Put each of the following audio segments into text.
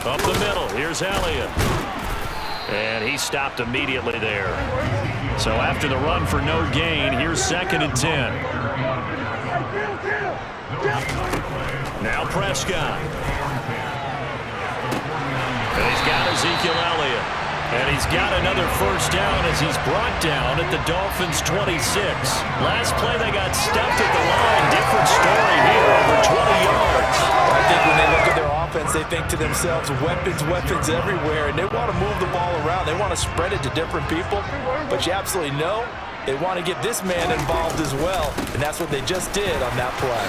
Up the middle, here's Elliott. And he stopped immediately there. So after the run for no gain, here's 2nd and 10. Now Prescott. And he's got Ezekiel Elliott. And he's got another first down as he's brought down at the Dolphins' 26. Last play they got stuffed at the line. Different story here, over 20 yards. I think when they look at their offense, they think to themselves, weapons, weapons everywhere, and they want to move the ball around. They want to spread it to different people, but you absolutely know they want to get this man involved as well, and that's what they just did on that play.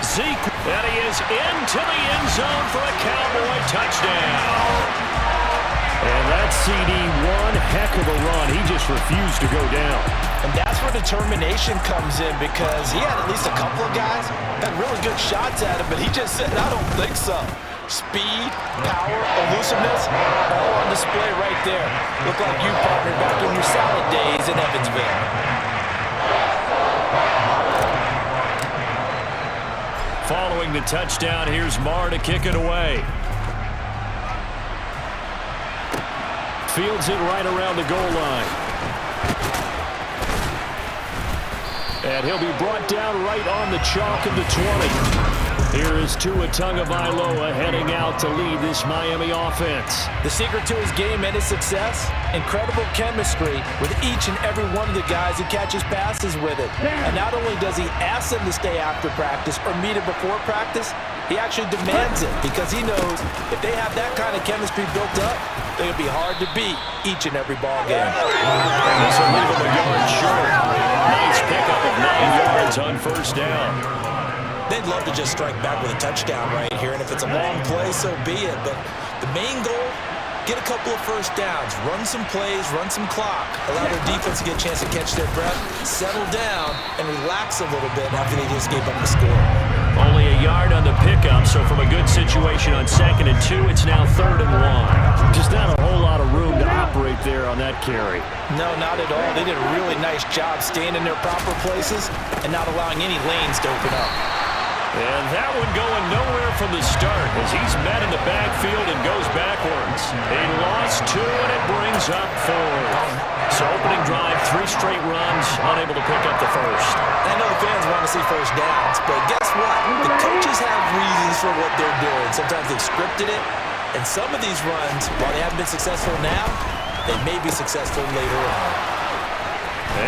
Zeke, and he is into the end zone for a Cowboy touchdown. And that CD, one heck of a run. He just refused to go down. And that's where determination comes in, because he had at least a couple of guys that had really good shots at him, but he just said, I don't think so. Speed, power, elusiveness, all on display right there. Look like you, partner, back in your salad days in Evansville. Following the touchdown, here's Marr to kick it away. Fields it right around the goal line. And he'll be brought down right on the chalk of the 20. Here is Tua Tagovailoa heading out to lead this Miami offense. The secret to his game and his success, incredible chemistry with each and every one of the guys who catches passes with it. And not only does he ask them to stay after practice or meet it before practice, he actually demands it, because he knows if they have that kind of chemistry built up, they're going to be hard to beat each and every ball game. And this will leave him a yard short. Nice pickup of 9 yards on first down. They'd love to just strike back with a touchdown right here, and if it's a long play, so be it. But the main goal, get a couple of first downs, run some plays, run some clock, allow their defense to get a chance to catch their breath, settle down, and relax a little bit after they just gave up the score. Only a yard on the pickup, so from a good situation on 2nd and 2, it's now 3rd and 1. Just not a whole lot of room to operate there on that carry. No, not at all. They did a really nice job staying in their proper places and not allowing any lanes to open up. And that one going nowhere from the start as he's met in the backfield and goes backwards. A loss 2, and it brings up 4th. So opening drive, 3 straight runs, unable to pick up the first. I know the fans want to see first downs, but guess what? The coaches have reasons for what they're doing. Sometimes they've scripted it, and some of these runs, while they haven't been successful now, they may be successful later on.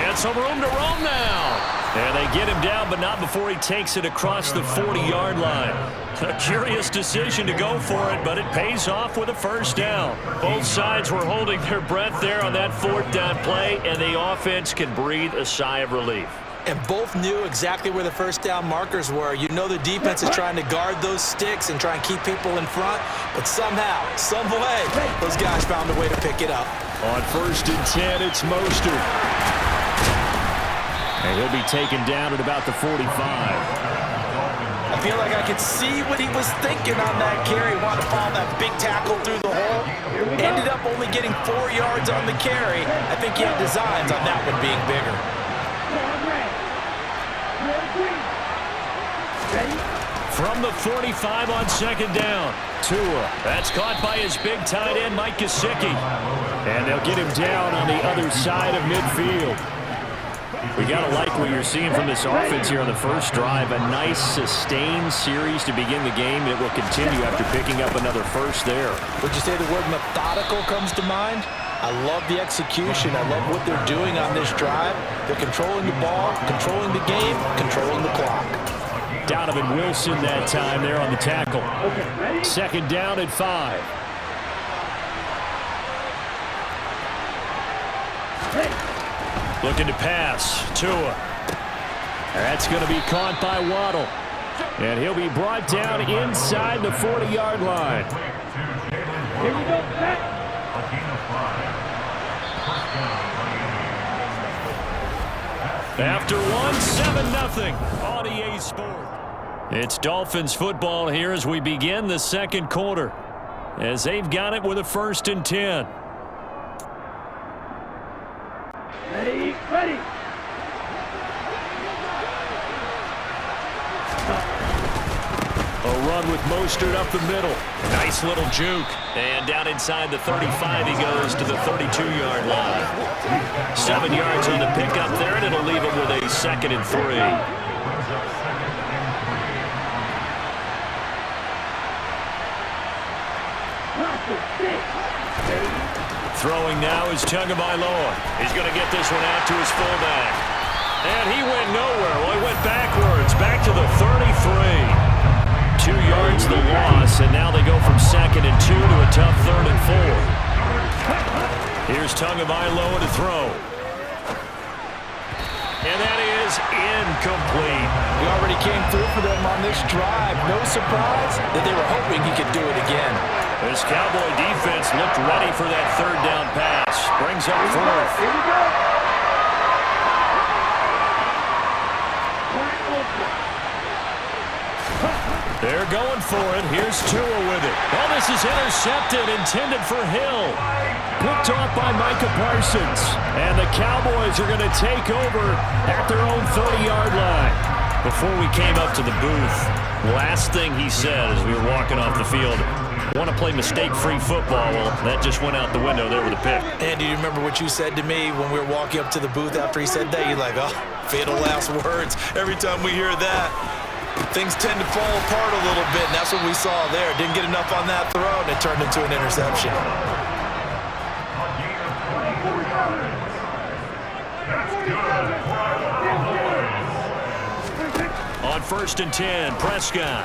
And some room to roam now. And they get him down, but not before he takes it across the 40-yard line. A curious decision to go for it, but it pays off with a first down. Both sides were holding their breath there on that 4th down play, and the offense can breathe a sigh of relief. And both knew exactly where the first down markers were. You know the defense is trying to guard those sticks and try and keep people in front, but somehow, some way, those guys found a way to pick it up. On 1st and 10, it's Mostert. And he'll be taken down at about the 45. I feel like I could see what he was thinking on that carry. Wanted to follow that big tackle through the hole. Ended up only getting 4 yards on the carry. I think he had designs on that one being bigger. From the 45 on 2nd down. Tua. That's caught by his big tight end, Mike Gesicki. And they'll get him down on the other side of midfield. We got to like what you're seeing from this offense here on the first drive. A nice, sustained series to begin the game. It will continue after picking up another first there. Would you say the word methodical comes to mind? I love the execution. I love what they're doing on this drive. They're controlling the ball, controlling the game, controlling the clock. Donovan Wilson that time there on the tackle. 2nd down at 5. Looking to pass. Tua. That's going to be caught by Waddle. And he'll be brought down inside the 40-yard line. Here we go, After one, 7-0 on EA Sport. It's Dolphins football here as we begin the 2nd quarter. As they've got it with a 1st and 10. Ready, ready. A down with Mostert up the middle. Nice little juke. And down inside the 35, he goes to the 32-yard line. 7 yards on the pickup there, and it'll leave him with a 2nd and 3. Throwing now is Tagovailoa. He's going to get this one out to his fullback. And he went nowhere. Well, he went backwards, back to the 33. 2 yards the loss, and now they go from 2nd and 2 to a tough 3rd and 4. Here's Tagovailoa to throw. And that is incomplete. He already came through for them on this drive. No surprise that they were hoping he could do it again. This Cowboy defense looked ready for that 3rd down pass. Brings up 4th. Here we go. They're going for it. Here's Tua with it. Oh, this is intercepted, intended for Hill. Picked off by Micah Parsons. And the Cowboys are going to take over at their own 30-yard line. Before we came up to the booth, last thing he said as we were walking off the field, want to play mistake-free football. Well, that just went out the window there with a pick. And do you remember what you said to me when we were walking up to the booth after he said that? You're like, oh, fatal last words. Every time we hear that, things tend to fall apart a little bit, and that's what we saw there. Didn't get enough on that throw, and it turned into an interception. On 1st and 10, Prescott.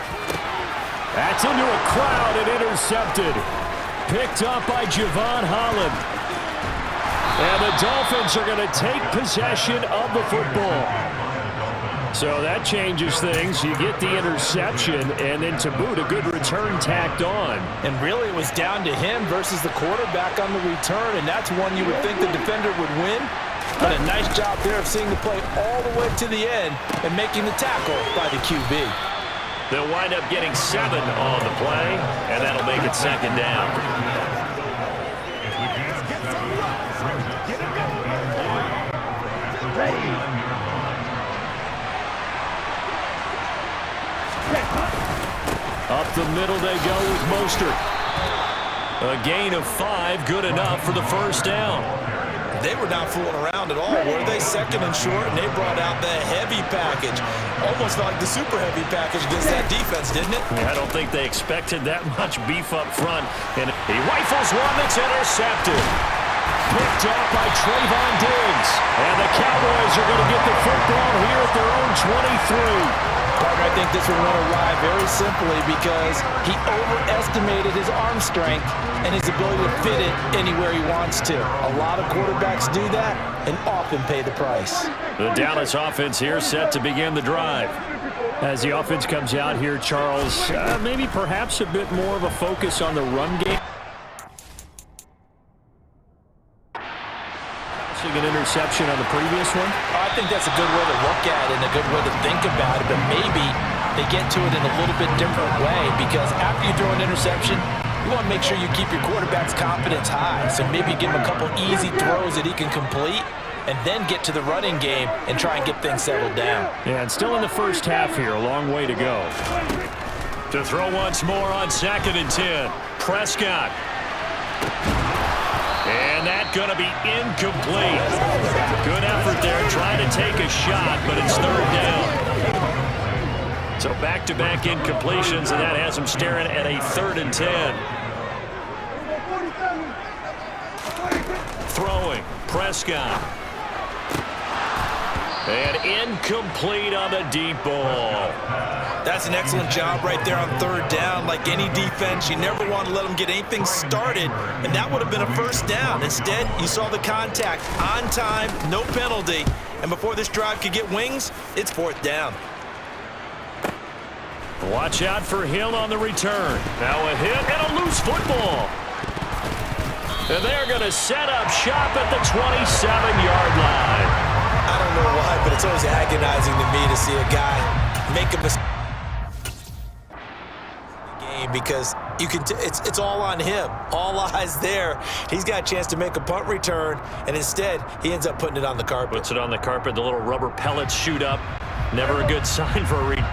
That's into a crowd and intercepted. Picked up by Javon Holland. And the Dolphins are going to take possession of the football. So that changes things. You get the interception, and then to boot, a good return tacked on. And really, it was down to him versus the quarterback on the return, and that's one you would think the defender would win. But a nice job there of seeing the play all the way to the end and making the tackle by the QB. They'll wind up getting 7 on the play, and that'll make it 2nd down. Up the middle they go with Mostert. A gain of 5, good enough for the 1st down. They were not fooling around at all, were they? 2nd and short, and they brought out the heavy package. Almost like the super heavy package against that defense, didn't it? I don't think they expected that much beef up front. And he rifles one that's intercepted. Picked up by Trayvon Diggs. And the Cowboys are going to get the football here at their own 23. Partner, I think this one went awry very simply because he overestimated his arm strength and his ability to fit it anywhere he wants to. A lot of quarterbacks do that and often pay the price. The Dallas offense here set to begin the drive. As the offense comes out here, Charles, maybe perhaps a bit more of a focus on the run game. An interception on the previous one. I think that's a good way to look at it and a good way to think about it, but maybe they get to it in a little bit different way because after you throw an interception, you want to make sure you keep your quarterback's confidence high. So maybe give him a couple easy throws that he can complete and then get to the running game and try and get things settled down. Yeah, and still in the first half here, a long way to go. To throw once more on 2nd and 10, Prescott. And that's going to be incomplete. Good effort there trying to take a shot, but it's 3rd down. So back-to-back incompletions, and that has him staring at a 3rd and 10. Throwing, Prescott. And incomplete on the deep ball. That's an excellent job right there on 3rd down. Like any defense, you never want to let them get anything started, and that would have been a 1st down. Instead, you saw the contact on time, no penalty, and before this drive could get wings, it's 4th down. Watch out for Hill on the return. Now a hit and a loose football. And they're going to set up shop at the 27-yard line. I don't know why, but it's always agonizing to me to see a guy make a mistake because you can it's all on him. All eyes there. He's got a chance to make a punt return, and instead he ends up putting it on the carpet. Puts it on the carpet. The little rubber pellets shoot up. Never a good sign for a read.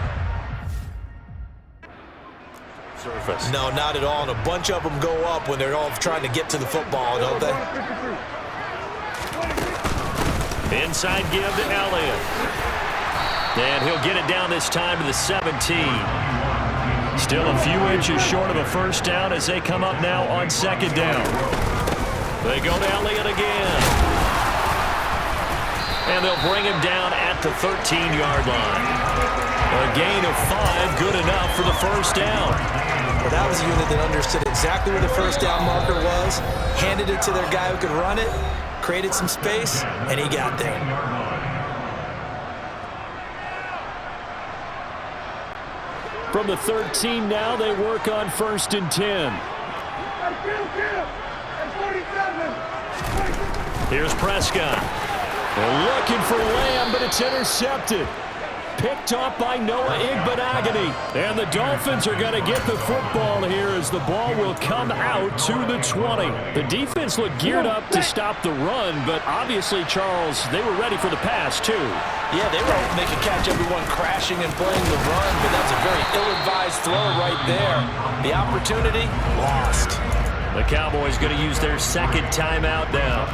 surface. No, not at all. And a bunch of them go up when they're all trying to get to the football, don't they? Inside give to Elliott. And he'll get it down this time to the 17. Still a few inches short of a first down as they come up now on second down. They go to Elliott again. And they'll bring him down at the 13-yard line. A gain of 5, good enough for the first down. Well, that was a unit that understood exactly where the first down marker was, handed it to their guy who could run it, created some space, and he got there. From the 13 now, they work on 1st and 10. Here's Prescott. They're looking for Lamb, but it's intercepted. Picked off by Noah Igbinoghene. And the Dolphins are going to get the football here as the ball will come out to the 20. The defense looked geared up to stop the run, but obviously, Charles, they were ready for the pass, too. Yeah, they were hoping they could catch everyone crashing and playing the run, but that's a very ill-advised throw right there. The opportunity, lost. The Cowboys going to use their second timeout now.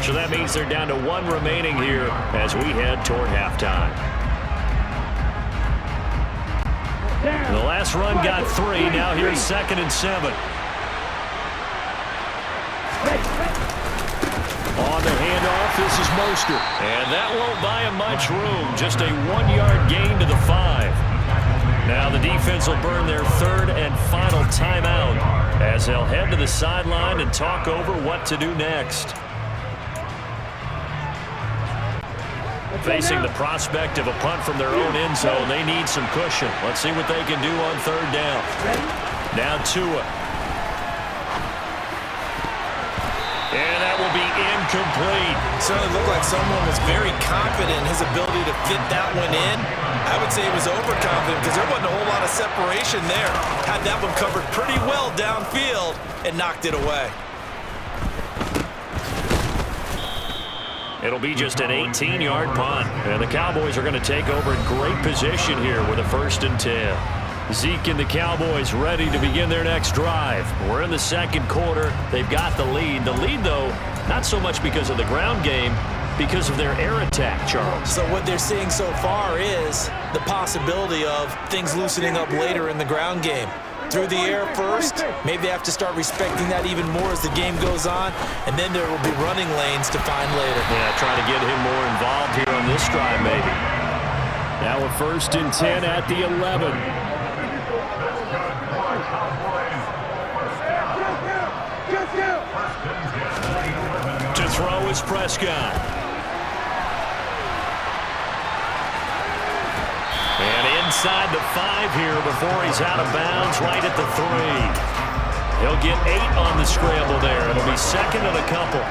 So that means they're down to 1 remaining here as we head toward halftime. The last run got 3. Now here's 2nd and 7. On the handoff, this is Mostert. And that won't buy him much room. Just a 1-yard gain to the 5. Now the defense will burn their 3rd and final timeout as they'll head to the sideline and talk over what to do next. Facing the prospect of a punt from their own end zone, they need some cushion. Let's see what they can do on 3rd down. Now Tua. And that will be incomplete. Certainly looked like someone was very confident in his ability to fit that one in. I would say he was overconfident because there wasn't a whole lot of separation there. Had that one covered pretty well downfield and knocked it away. It'll be just an 18-yard punt. And the Cowboys are going to take over in great position here with a 1st and 10. Zeke and the Cowboys ready to begin their next drive. We're in the 2nd quarter. They've got the lead. The lead, though, not so much because of the ground game, because of their air attack, Charles. So what they're seeing so far is the possibility of things loosening up later in the ground game. Through the air first, maybe they have to start respecting that even more as the game goes on, and then there will be running lanes to find later. Yeah, trying to get him more involved here on this drive, maybe. Now a 1st and 10 at the 11. To throw is Prescott. And inside the 5 here before he's out of bounds, right at the 3. He'll get 8 on the scramble there. It'll be 2nd and a couple.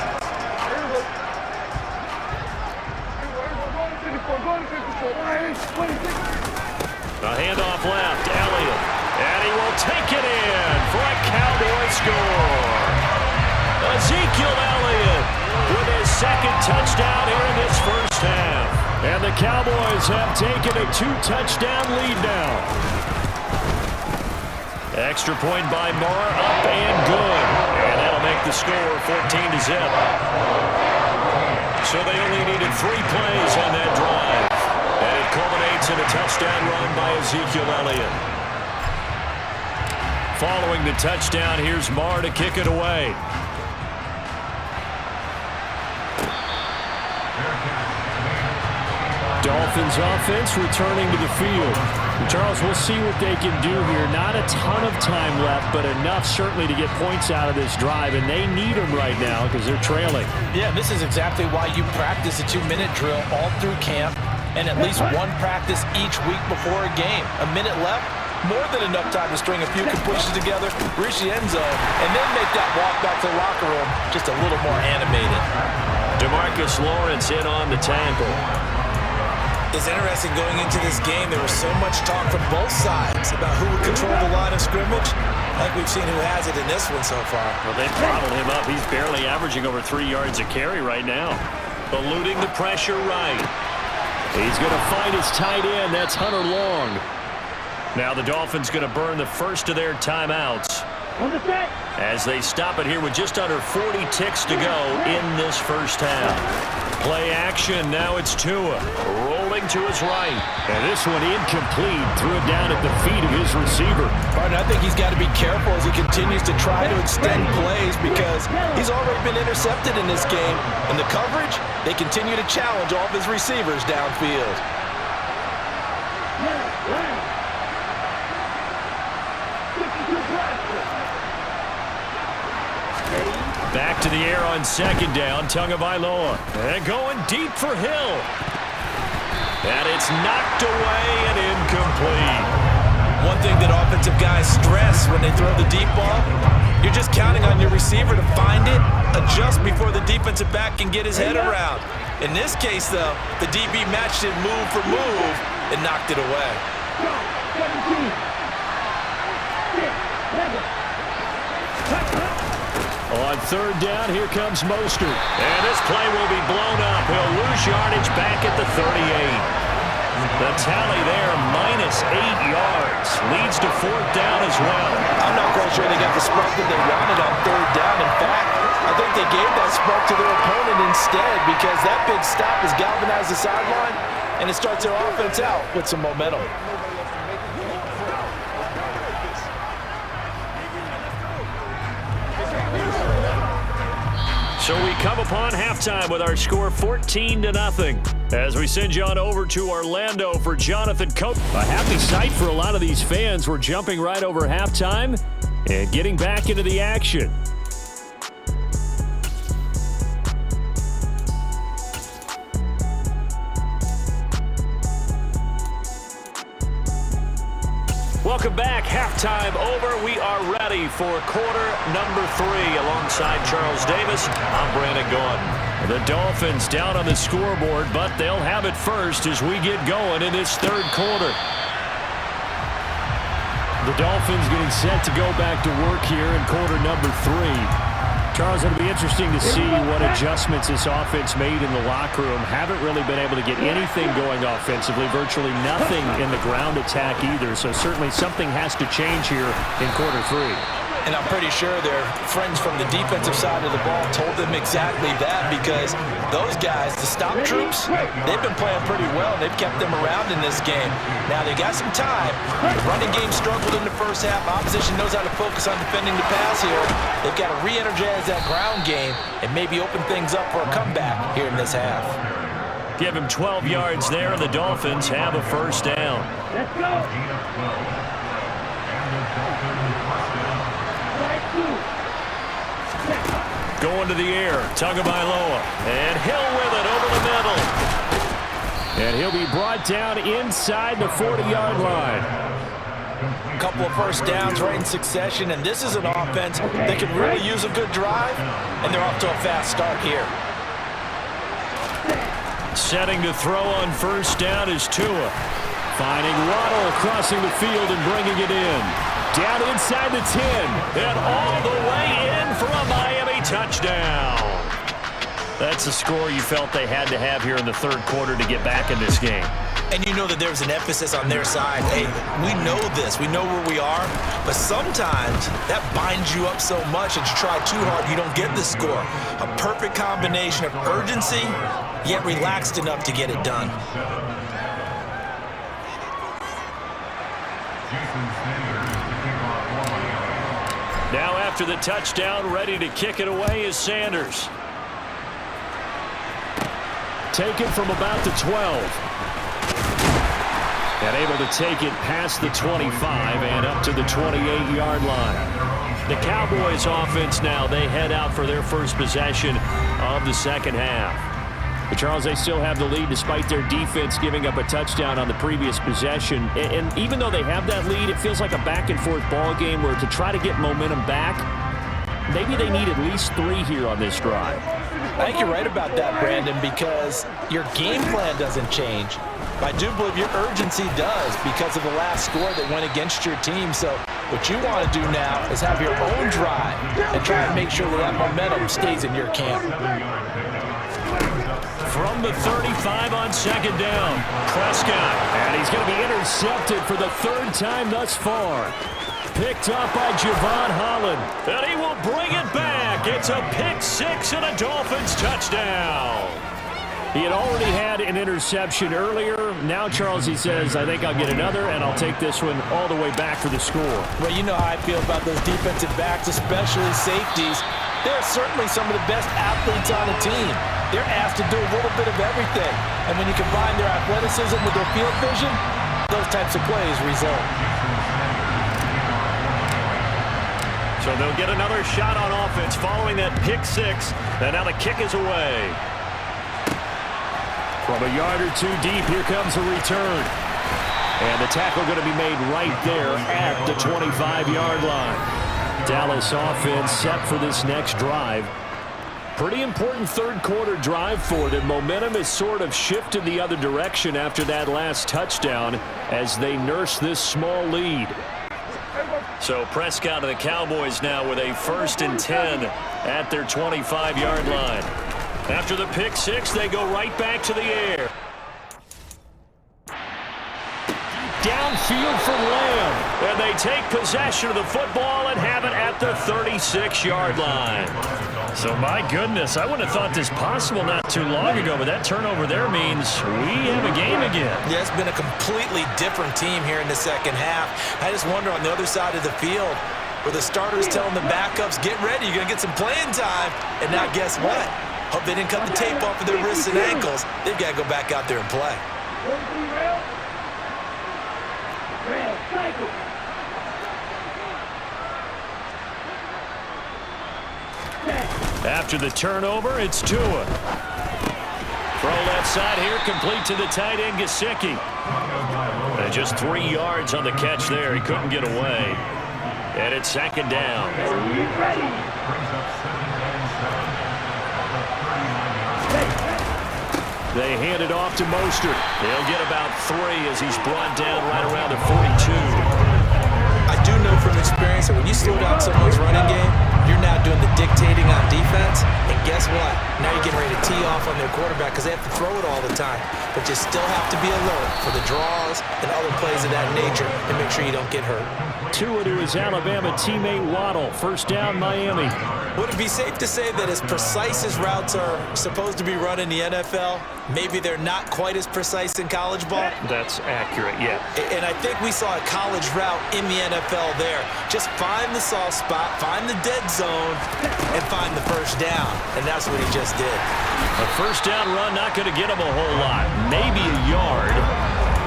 A handoff left, Elliott. And he will take it in for a Cowboy score. Ezekiel Elliott with his 2nd touchdown here in this first half. And the Cowboys have taken a 2-touchdown lead now. Extra point by Moore, up and good. And that'll make the score 14-0. So they only needed 3 plays on that drive. And it culminates in a touchdown run by Ezekiel Elliott. Following the touchdown, here's Moore to kick it away. Dolphins offense returning to the field. And Charles, we'll see what they can do here. Not a ton of time left, but enough certainly to get points out of this drive, and they need them right now because they're trailing. Yeah, this is exactly why you practice a 2-minute drill all through camp and at least 1 practice each week before a game. A minute left, more than enough time to string a few completions together, reach the end zone, and then make that walk back to the locker room just a little more animated. DeMarcus Lawrence in on the tackle. It's interesting going into this game. There was so much talk from both sides about who would control the line of scrimmage. I think we've seen who has it in this one so far. Well, they throttled him up. He's barely averaging over 3 yards a carry right now. Eluding the pressure right. He's going to find his tight end. That's Hunter Long. Now the Dolphins going to burn the first of their timeouts On the set. as they stop it here with just under 40 ticks to go in this first half. Play action. Now it's Tua rolling to his right. And this one incomplete. Threw it down at the feet of his receiver. Martin, I think he's got to be careful as he continues to try to extend plays because he's already been intercepted in this game. And the coverage, they continue to challenge all of his receivers downfield. Back to the air on second down. Tagovailoa. And going deep for Hill. And it's knocked away and incomplete. One thing that offensive guys stress when they throw the deep ball, you're just counting on your receiver to find it, adjust before the defensive back can get his head around. In this case, though, the DB matched it move for move and knocked it away. 17. On third down, here comes Mostert. And this play will be blown up. He'll lose yardage back at the 38. The tally there, -8 yards. Leads to fourth down as well. I'm not quite sure they got the spark that they wanted on third down. In fact, I think they gave that spark to their opponent instead because that big stop has galvanized the sideline, and it starts their offense out with some momentum. So we come upon halftime with our score 14-0. As we send you on over to Orlando for Jonathan Cope. A happy sight for a lot of these fans. We're jumping right over halftime and getting back into the action. Welcome back. Halftime over. We are ready for quarter number 3. Alongside Charles Davis, I'm Brandon Gaudin. The Dolphins down on the scoreboard, but they'll have it first as we get going in this third quarter. The Dolphins getting set to go back to work here in quarter number 3. Charles, it'll be interesting to see what adjustments this offense made in the locker room. Haven't really been able to get anything going offensively, virtually nothing in the ground attack either. So certainly something has to change here in quarter 3. And I'm pretty sure their friends from the defensive side of the ball told them exactly that because those guys, the stop troops, they've been playing pretty well. They've kept them around in this game. Now, they got some time. The running game struggled in the first half. Opposition knows how to focus on defending the pass here. They've got to re-energize that ground game and maybe open things up for a comeback here in this half. Give him 12 yards there, and the Dolphins have a first down. Let's go. Going to the air, Tagovailoa, and Hill with it over the middle. And he'll be brought down inside the 40-yard line. A couple of first downs right in succession, and this is an offense that can really use a good drive, and they're off to a fast start here. Setting to throw on first down is Tua. Finding Waddle crossing the field and bringing it in. Down inside the 10, and all the way in for a Miami touchdown. That's a score you felt they had to have here in the third quarter to get back in this game. And you know that there's an emphasis on their side. Hey, we know this. We know where we are. But sometimes that binds you up so much that you try too hard, you don't get the score. A perfect combination of urgency, yet relaxed enough to get it done. Now after the touchdown, ready to kick it away is Sanders. Taken from about the 12. And able to take it past the 25 and up to the 28-yard line. The Cowboys offense now, they head out for their first possession of the second half. But Charles, they still have the lead despite their defense giving up a touchdown on the previous possession. And even though they have that lead, it feels like a back-and-forth ball game where to try to get momentum back, maybe they need at least 3 here on this drive. I think you're right about that, Brandon, because your game plan doesn't change. I do believe your urgency does because of the last score that went against your team. So what you want to do now is have your own drive and try and make sure that momentum stays in your camp. from the 35 on second down. Prescott, and he's going to be intercepted for the third time thus far. Picked up by Javon Holland, and he will bring it back. It's a pick six and a Dolphins touchdown. He had already had an interception earlier. Now, Charles, he says, I think I'll get another, and I'll take this one all the way back for the score. Well, you know how I feel about those defensive backs, especially safeties. They're certainly some of the best athletes on the team. They're asked to do a little bit of everything. And when you combine their athleticism with their field vision, those types of plays result. So they'll get another shot on offense following that pick six. And now the kick is away. From a yard or two deep, here comes a return. And the tackle going to be made right there at the 25-yard line. Dallas offense set for this next drive. Pretty important third quarter drive for them. Momentum has sort of shifted the other direction after that last touchdown as they nurse this small lead. So Prescott and the Cowboys now with a 1st and 10 at their 25-yard line. After the pick six, they go right back to the air. Downfield from Lamb. And they take possession of the football and have it at the 36-yard line. So, my goodness, I wouldn't have thought this possible not too long ago, but that turnover there means we have a game again. Yeah, it's been a completely different team here in the second half. I just wonder on the other side of the field where the starters telling the backups, get ready, you're going to get some playing time. And now guess what? Hope they didn't cut the tape off of their wrists and ankles. They've got to go back out there and play. After the turnover, it's Tua. Throw left side here, complete to the tight end, Gesicki. And just 3 yards on the catch there. He couldn't get away. And it's second down. They hand it off to Mostert. He'll get about 3 as he's brought down right around the 42. I do know from experience that when you slow down someone's running game, you're now doing the dictating on defense. And guess what? Now you're getting ready to tee off on their quarterback because they have to throw it all the time. But you still have to be alert for the draws and other plays of that nature and make sure you don't get hurt. Tua to his Alabama teammate Waddle. First down, Miami. Would it be safe to say that as precise as routes are supposed to be run in the NFL, maybe they're not quite as precise in college ball? That's accurate, yeah. And I think we saw a college route in the NFL there. Just find the soft spot, find the dead zone, and find the first down. And that's what he just did. A first down run not going to get him a whole lot. Maybe a yard.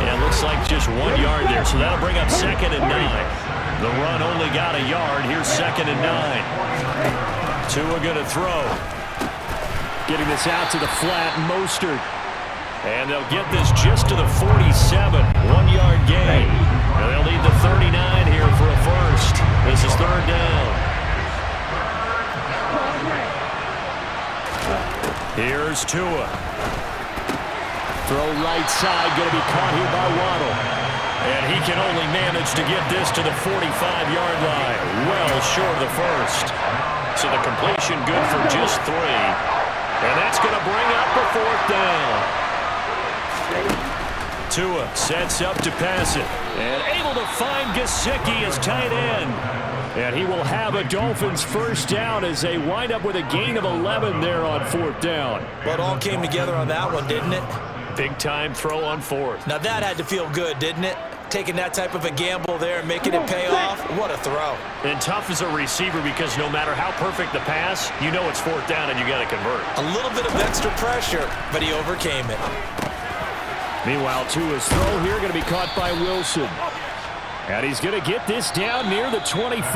And it looks like just 1 yard there. So that'll bring up 2nd and 9. The run only got a yard. Here's 2nd and 9. Tua going to throw. Getting this out to the flat, Mostert. And they'll get this just to the 47. 1 yard gain. And they'll need the 39 here for a first. This is 3rd down. Here's Tua. Throw right side, going to be caught here by Waddle. And he can only manage to get this to the 45-yard line. Well short of the first. So the completion good for just 3. And that's going to bring up a 4th down. Tua sets up to pass it. And able to find Gesicki as tight end. And he will have a Dolphins first down as they wind up with a gain of 11 there on 4th down. Well, it all came together on that one, didn't it? Big-time throw on 4th. Now that had to feel good, didn't it? Taking that type of a gamble there and making it pay off. What a throw. And tough as a receiver because no matter how perfect the pass, you know it's 4th down and you got to convert. A little bit of extra pressure, but he overcame it. Meanwhile, Tua's throw here going to be caught by Wilson. And he's going to get this down near the 25.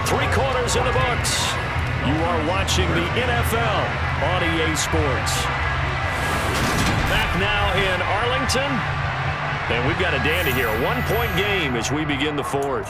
3 quarters in the books. You are watching the NFL on EA Sports. Back now in Arlington. And we've got a dandy here. A 1-point game as we begin the 4th.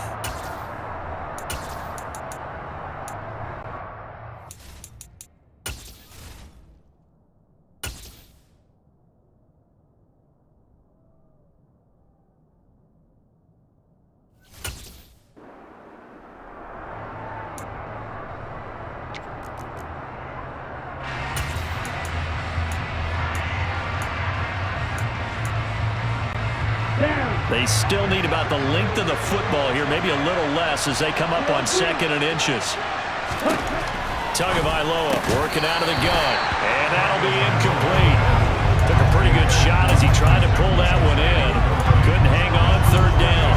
They still need about the length of the football here, maybe a little less as they come up on 2nd and inches. Tagovailoa working out of the gun, and that'll be incomplete. Took a pretty good shot as he tried to pull that one in. Couldn't hang on 3rd down.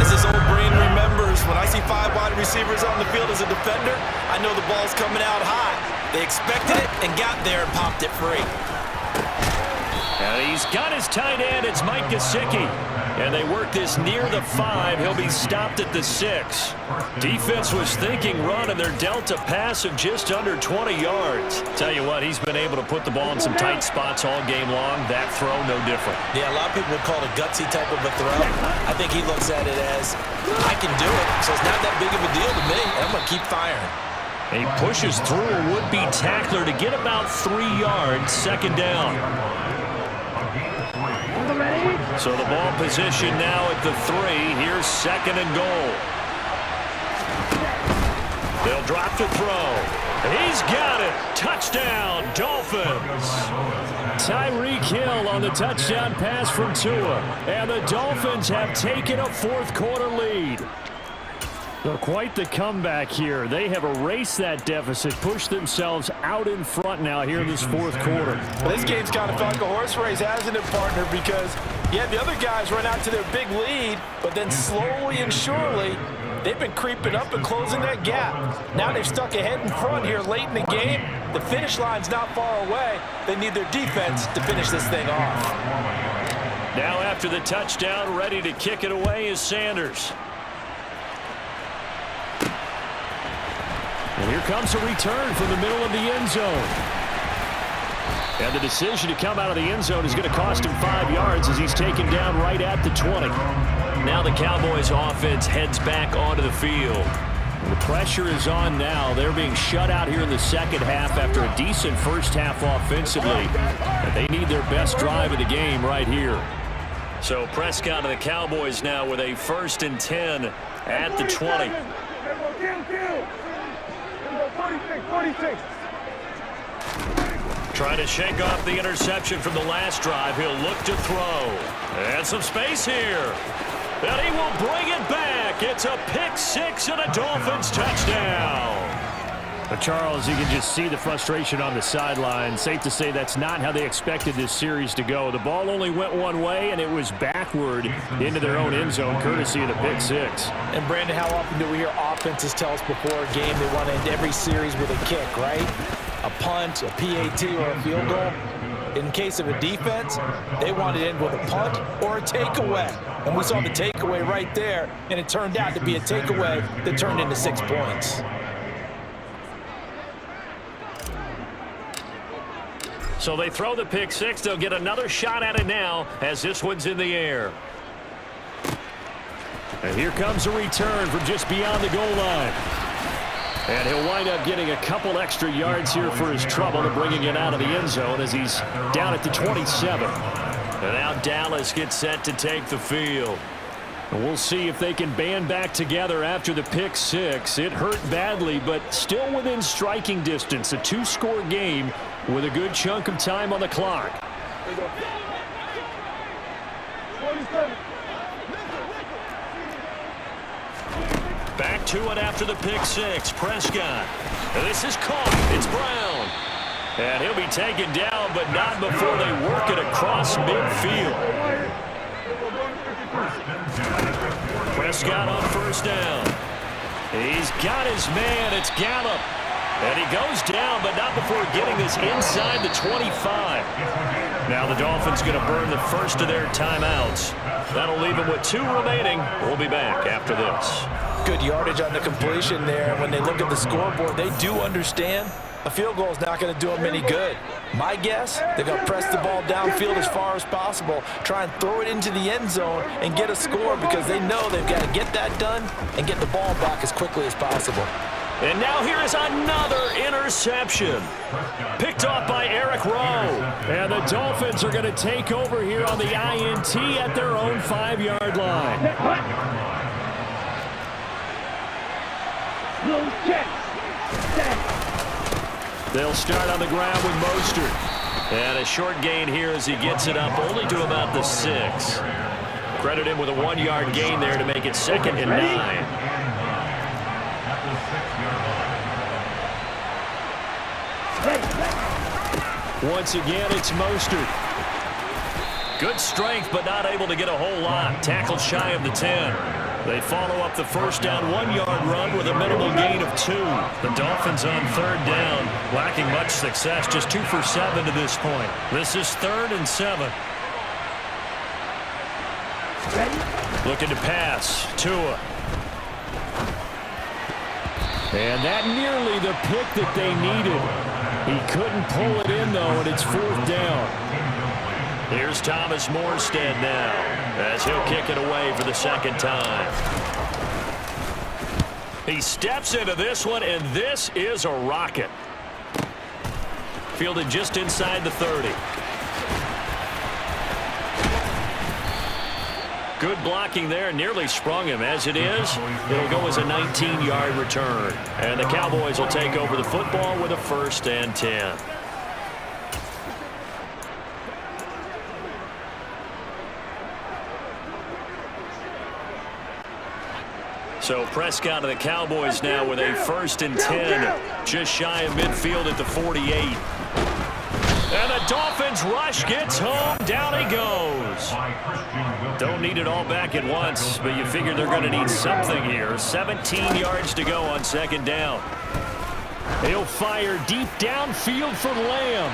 As his old brain remembers, when I see 5 wide receivers on the field as a defender, I know the ball's coming out high. They expected it and got there and popped it free. And he's got his tight end. It's Mike Gesicki. And they work this near the 5. He'll be stopped at the 6. Defense was thinking run, and they're dealt a pass of just under 20 yards. Tell you what, he's been able to put the ball in some tight spots all game long. That throw, no different. Yeah, a lot of people would call it a gutsy type of a throw. I think he looks at it as, I can do it, so it's not that big of a deal to me, and I'm going to keep firing. He pushes through a would-be tackler to get about 3 yards, 2nd down. So the ball position now at the 3. Here's 2nd and goal. They'll drop to throw. He's got it. Touchdown, Dolphins. Tyreek Hill on the touchdown pass from Tua. And the Dolphins have taken a 4th quarter lead. So quite the comeback here. They have erased that deficit, pushed themselves out in front now here in this 4th quarter. Well, this game's kind of felt like a horse race, hasn't it, partner? Because, yeah, the other guys run out to their big lead, but then slowly and surely, they've been creeping up and closing that gap. Now they've stuck ahead in front here late in the game. The finish line's not far away. They need their defense to finish this thing off. Now after the touchdown, ready to kick it away is Sanders. And here comes a return from the middle of the end zone. And the decision to come out of the end zone is going to cost him 5 yards as he's taken down right at the 20. Now the Cowboys offense heads back onto the field. The pressure is on now. They're being shut out here in the 2nd half after a decent first half offensively. And they need their best drive of the game right here. So Prescott and the Cowboys now with a 1st and 10 at the 20. 46. Trying to shake off the interception from the last drive. He'll look to throw. And some space here. And he will bring it back. It's a pick 6 and a Dolphins touchdown. But Charles, you can just see the frustration on the sideline. Safe to say that's not how they expected this series to go. The ball only went one way, and it was backward into their own end zone, courtesy of the pick 6. And, Brandon, how often do we hear offenses tell us before a game they want to end every series with a kick, right? A punt, a PAT, or a field goal. In case of a defense, they want to end with a punt or a takeaway. And we saw the takeaway right there, and it turned out to be a takeaway that turned into 6 points. So they throw the pick 6. They'll get another shot at it now as this one's in the air. And here comes a return from just beyond the goal line. And he'll wind up getting a couple extra yards here for his trouble to bringing it out of the end zone as he's down at the 27. And now Dallas gets set to take the field. And we'll see if they can band back together after the pick 6. It hurt badly, but still within striking distance. A 2-score game with a good chunk of time on the clock. Back to it after the pick 6. Prescott. And this is caught. It's Brown. And he'll be taken down, but not before they work it across midfield. Prescott on 1st down. He's got his man. It's Gallup. And he goes down, but not before getting this inside the 25. Now the Dolphins going to burn the first of their timeouts. That'll leave them with 2 remaining. We'll be back after this. Good yardage on the completion there. When they look at the scoreboard, they do understand a field goal is not going to do them any good. My guess, they're going to press the ball downfield as far as possible, try and throw it into the end zone and get a score because they know they've got to get that done and get the ball back as quickly as possible. And now here is another interception. Picked off by Eric Rowe. And the Dolphins are going to take over here on the INT at their own 5-yard line. They'll start on the ground with Mostert. And a short gain here as he gets it up only to about the 6. Credit him with a 1-yard gain there to make it 2nd and 9. Once again, it's Mostert. Good strength, but not able to get a whole lot. Tackled shy of the 10. They follow up the first down 1-yard run with a minimal gain of 2. The Dolphins on 3rd down, lacking much success, just 2 for 7 to this point. This is 3rd and 7. Looking to pass. Tua. And that nearly the pick that they needed. He couldn't pull it in, though, and it's 4th down. Here's Thomas Morstead now, as he'll kick it away for the 2nd time. He steps into this one, and this is a rocket. Fielded just inside the 30. Good blocking there, nearly sprung him. As it is, it'll go as a 19-yard return. And the Cowboys will take over the football with a 1st and 10. So Prescott and the Cowboys now with a 1st and 10, just shy of midfield at the 48. And the Dolphins rush gets home. Down he goes. Don't need it all back at once, but you figure they're going to need something here. 17 yards to go on 2nd down. He'll fire deep downfield for Lamb.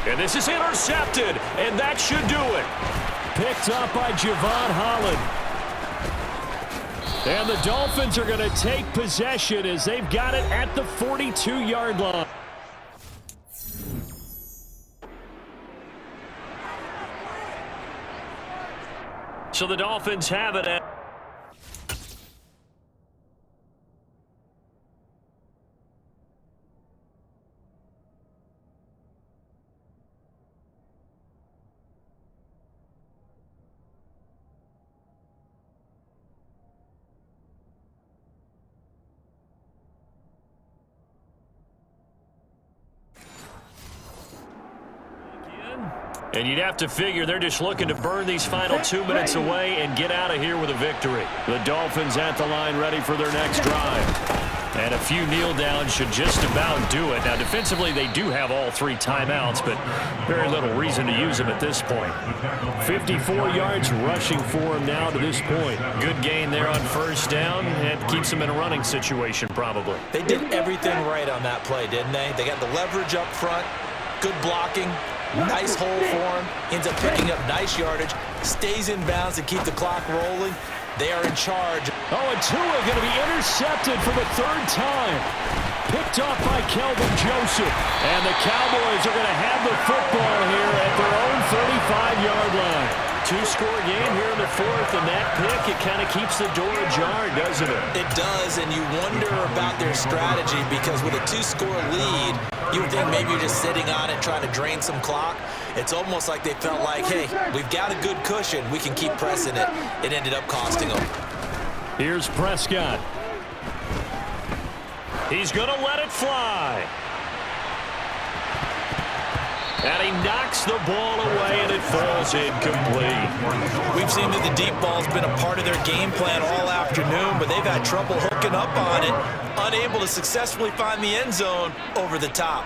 And this is intercepted, and that should do it. Picked up by Javon Holland. And the Dolphins are going to take possession as they've got it at the 42-yard line. So the Dolphins have it at and you'd have to figure they're just looking to burn these final 2 minutes away and get out of here with a victory. The Dolphins at the line ready for their next drive. And a few kneel downs should just about do it. Now, defensively, they do have all 3 timeouts, but very little reason to use them at this point. 54 yards rushing for him now to this point. Good gain there on 1st down, and keeps them in a running situation probably. They did everything right on that play, didn't they? They got the leverage up front, good blocking, nice hole for him, ends up picking up nice yardage, stays in bounds to keep the clock rolling. They are in charge. Oh, and Tua going to be intercepted for the 3rd time. Picked off by Kelvin Joseph. And the Cowboys are going to have the football here at their own 35-yard line. 2-score game here in the 4th, and that pick, it kind of keeps the door ajar, doesn't it? It does, and you wonder about their strategy because with a 2-score lead, you would think maybe you're just sitting on it trying to drain some clock. It's almost like they felt like, hey, we've got a good cushion. We can keep pressing it. It ended up costing them. Here's Prescott. He's going to let it fly. And he knocks the ball away, and it falls incomplete. We've seen that the deep ball's been a part of their game plan all afternoon, but they've had trouble hooking up on it, unable to successfully find the end zone over the top.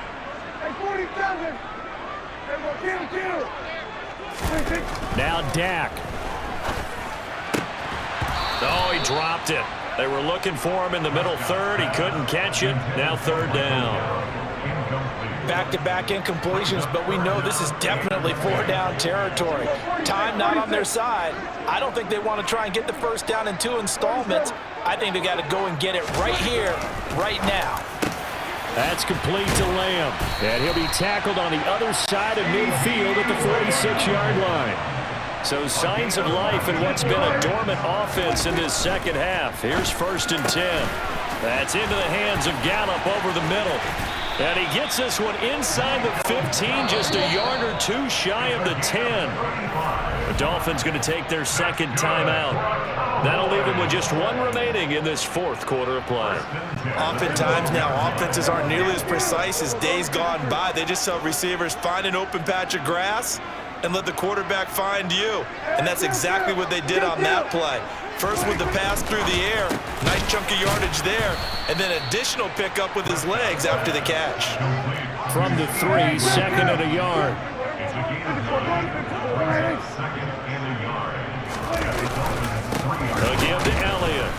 Now Dak. Oh, he dropped it. They were looking for him in the middle 3rd. He couldn't catch it. Now 3rd down. Back-to-back incompletions, but we know this is definitely 4-down territory. Time not on their side. I don't think they want to try and get the 1st down in 2 installments. I think they got to go and get it right here, right now. That's complete to Lamb. And he'll be tackled on the other side of midfield at the 46-yard line. So signs of life in what's been a dormant offense in this 2nd half. Here's 1st and 10. That's into the hands of Gallup over the middle. And he gets this one inside the 15, just a yard or 2 shy of the 10. The Dolphins going to take their 2nd timeout. That'll leave them with just 1 remaining in this 4th quarter of play. Oftentimes now, offenses aren't nearly as precise as days gone by. They just help receivers find an open patch of grass and let the quarterback find you. And that's exactly what they did on that play. First with the pass through the air, nice chunk of yardage there, and then additional pickup with his legs after the catch. From the 3, 2nd and a yard. They'll give to Elliott.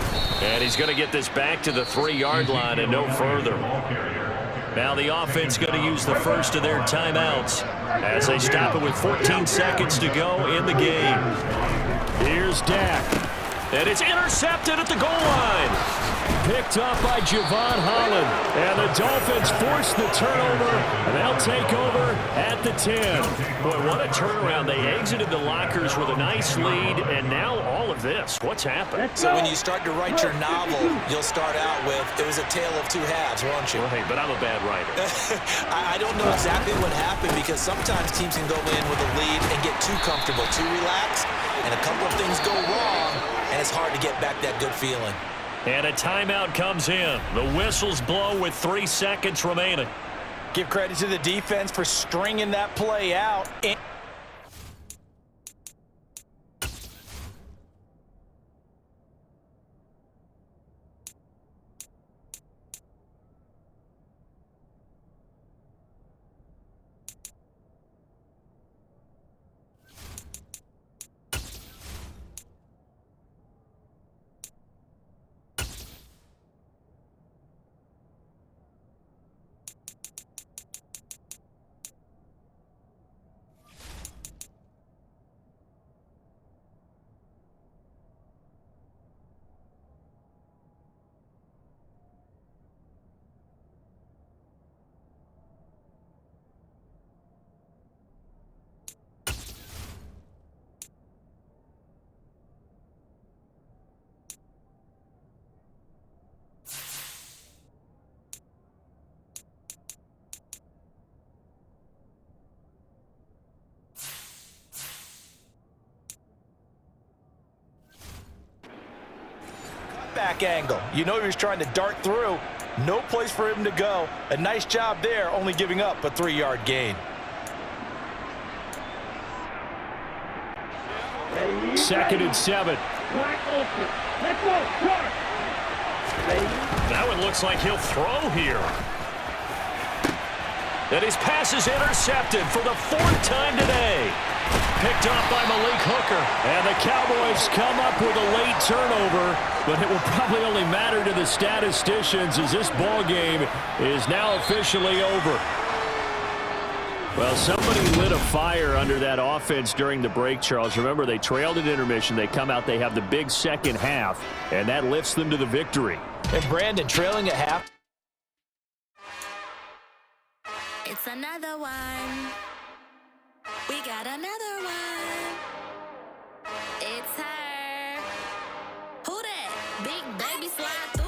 And he's going to get this back to the 3-yard line and no further. Now the offense going to use the first of their timeouts as they stop it with 14 seconds to go in the game. Here's Dak. And it's intercepted at the goal line. Picked up by Javon Holland. And the Dolphins force the turnover, and they'll take over at the 10. Boy, what a turnaround. They exited the lockers with a nice lead, and now all of this. What's happened? So when you start to write your novel, you'll start out with, it was a tale of two halves, won't you? Well, hey, but I'm a bad writer. I don't know exactly what happened, because sometimes teams can go in with a lead and get too comfortable, too relaxed, and a couple of things go wrong, and it's hard to get back that good feeling. And a timeout comes in. The whistles blow with 3 seconds remaining. Give credit to the defense for stringing that play out. Back angle. You know he was trying to dart through. No place for him to go. A nice job there, only giving up a 3-yard gain. 2nd and 7. That one looks like he'll throw here. And his pass is intercepted for the 4th time today. Picked off by Malik Hooker. And the Cowboys come up with a late turnover, but it will probably only matter to the statisticians as this ball game is now officially over. Well, somebody lit a fire under that offense during the break, Charles. Remember, they trailed at intermission. They come out, they have the big second half, and that lifts them to the victory. And Brandon trailing at half. It's another one. We got another one. It's her. Who that? Big baby slide through.